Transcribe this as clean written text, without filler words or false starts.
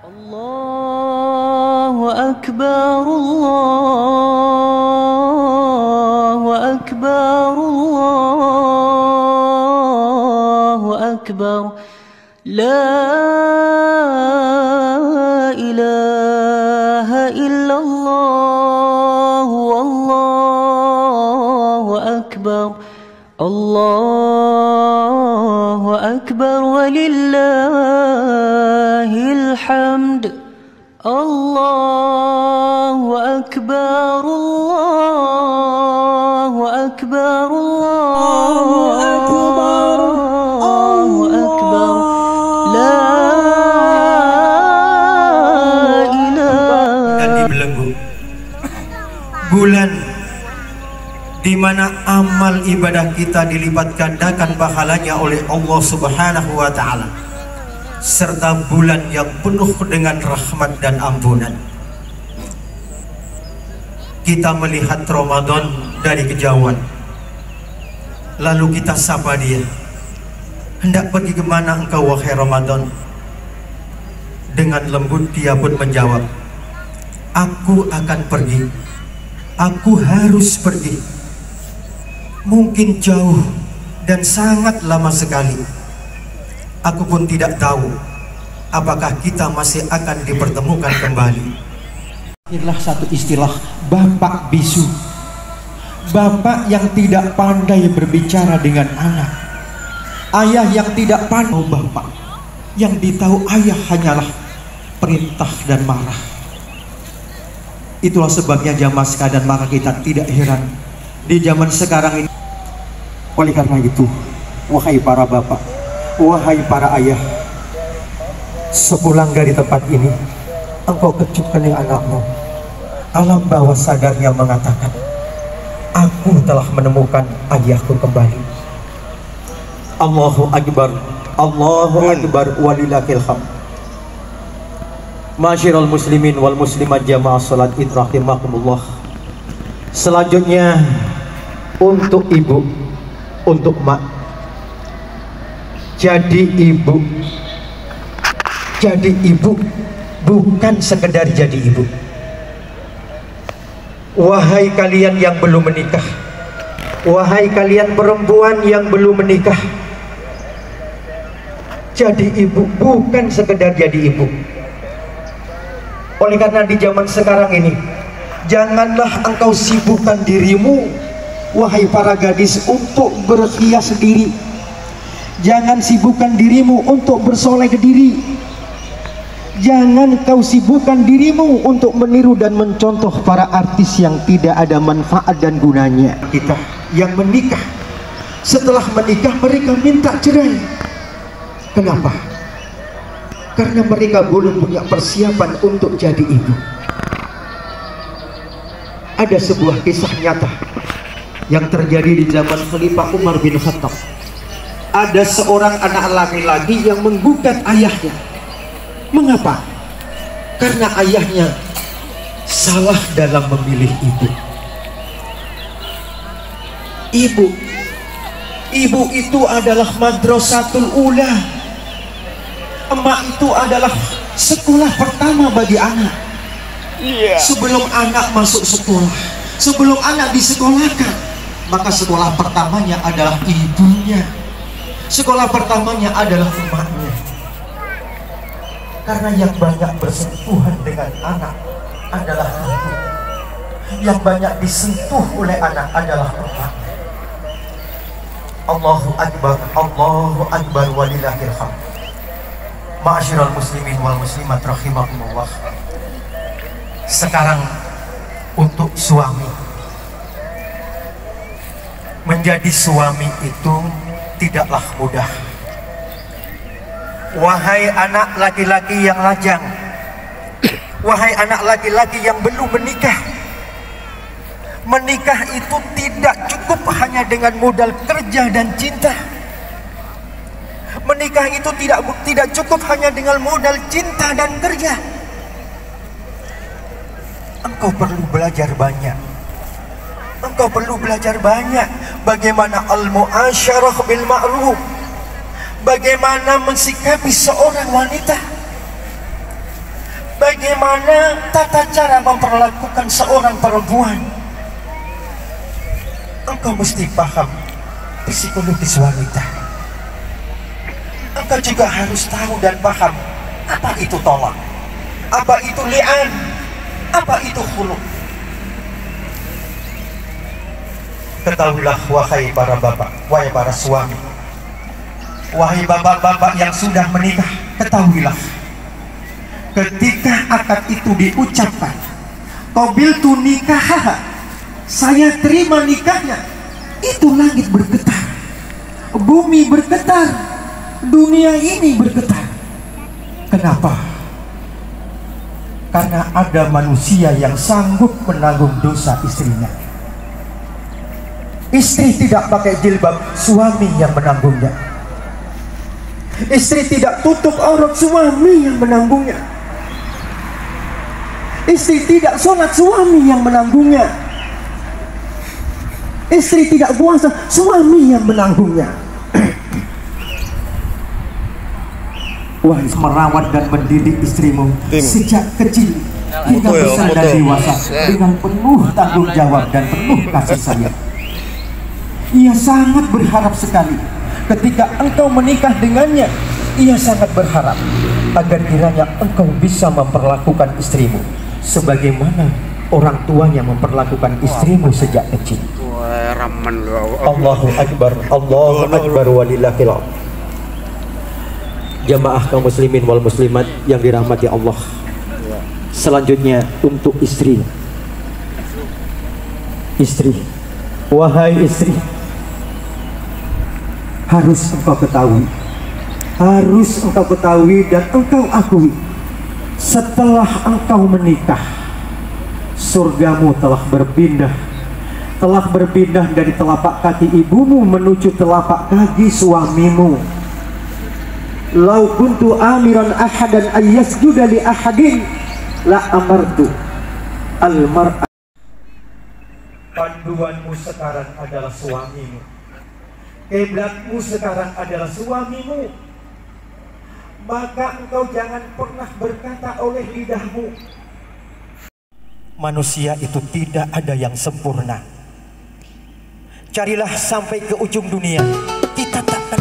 Allahu Akbar, Allahu Akbar, Allahu Akbar. La ilaha illallah, Allahu Akbar. Allahu Akbar walillahil hamd. Allahu Akbar, Allahu Akbar, Allahu Akbar, Allahu Akbar. La ilaha. Dan dibelenggu bulan di mana amal ibadah kita dilipat gandakan pahalanya oleh Allah Subhanahu wa Ta'ala, serta bulan yang penuh dengan rahmat dan ampunan. Kita melihat Ramadan dari kejauhan, lalu kita sapa dia, hendak pergi kemana engkau wahai Ramadan? Dengan lembut dia pun menjawab, aku akan pergi, aku harus pergi. Mungkin jauh dan sangat lama sekali. Aku pun tidak tahu apakah kita masih akan dipertemukan kembali. Inilah satu istilah bapak bisu. Bapak yang tidak pandai berbicara dengan anak. Ayah yang tidak pandai bapak. Yang ditahu ayah hanyalah perintah dan marah. Itulah sebabnya jamaah sekalian, maka kita tidak heran di zaman sekarang ini. Oleh karena itu, wahai para bapak, wahai para ayah, sepulang dari tempat ini, engkau kecup kening anakmu. Alam bawah sadarnya mengatakan, aku telah menemukan ayahku kembali. Allahu Akbar, Allahu Akbar walillahil hamd. Masyiral muslimin wal muslimat jamaah salat id rahimakumullah. Selanjutnya untuk ibu, untuk mak. Jadi ibu bukan sekedar jadi ibu. Wahai kalian yang belum menikah, wahai kalian perempuan yang belum menikah, jadi ibu bukan sekedar jadi ibu. Oleh karena di zaman sekarang ini, janganlah engkau sibukkan dirimu, wahai para gadis, untuk berhias diri. Jangan sibukkan dirimu untuk bersoleh ke diri. Jangan kau sibukkan dirimu untuk meniru dan mencontoh para artis yang tidak ada manfaat dan gunanya. Kita yang menikah, setelah menikah mereka minta cerai. Kenapa? Karena mereka belum punya persiapan untuk jadi ibu. Ada sebuah kisah nyata yang terjadi di zaman Khalifah Umar bin Khattab. Ada seorang anak laki-laki yang menggugat ayahnya. Mengapa? Karena ayahnya salah dalam memilih ibu. Ibu itu adalah madrasatul ula. Emak itu adalah sekolah pertama bagi anak. Sebelum anak masuk sekolah, sebelum anak disekolahkan, maka sekolah pertamanya adalah ibunya. Sekolah pertamanya adalah emaknya. Karena yang banyak bersentuhan dengan anak adalah ibu. Yang banyak disentuh oleh anak adalah emak. Allahu Akbar, Allahu Akbar walillahil hamd. Ma'asyiral muslimin wal muslimat rahimakumullah. Sekarang untuk suami, menjadi suami itu tidaklah mudah. Wahai anak laki-laki yang lajang, wahai anak laki-laki yang belum menikah, menikah itu tidak cukup hanya dengan modal kerja dan cinta. Menikah itu tidak cukup hanya dengan modal cinta dan kerja. Engkau perlu belajar banyak. Engkau perlu belajar banyak bagaimana al-mu'asyarah bil ma'ruf, bagaimana mensikapi seorang wanita. bagaimana tata cara memperlakukan seorang perempuan. Engkau mesti paham psikologis wanita. Engkau juga harus tahu dan paham apa itu tolak, apa itu li'an, apa itu khulu. Ketahuilah wahai para bapak, wahai para suami, wahai bapak-bapak yang sudah menikah, ketahuilah ketika akad itu diucapkan, qabiltu nikah, saya terima nikahnya, itu langit bergetar, bumi bergetar, dunia ini bergetar. Kenapa? Karena ada manusia yang sanggup menanggung dosa istrinya. Istri tidak pakai jilbab, suami yang menanggungnya. Istri tidak tutup aurat, suami yang menanggungnya. Istri tidak sholat, suami yang menanggungnya. Istri tidak puasa, suami yang menanggungnya. Wahai merawat dan mendidik istrimu sejak kecil hingga besar dan dewasa dengan penuh tanggung jawab dan penuh kasih sayang. Ia sangat berharap sekali ketika engkau menikah dengannya. Ia sangat berharap agar kiranya engkau bisa memperlakukan istrimu sebagaimana orang tuanya memperlakukan istrimu sejak kecil. Allahu Akbar, Allahu Akbar walillahil hamd. Jamaah kaum muslimin wal muslimat yang dirahmati Allah. Selanjutnya untuk istri. Istri, wahai istri, harus engkau ketahui, dan engkau akui, setelah engkau menikah, surgamu telah berpindah dari telapak kaki ibumu menuju telapak kaki suamimu. Lau kuntu amiran ahadan ayyasjuda li ahadin la amartu al-mar'a. Panduanmu sekarang adalah suamimu, kiblatmu sekarang adalah suamimu. Maka engkau jangan pernah berkata oleh lidahmu, manusia itu tidak ada yang sempurna. Carilah sampai ke ujung dunia, kita takkan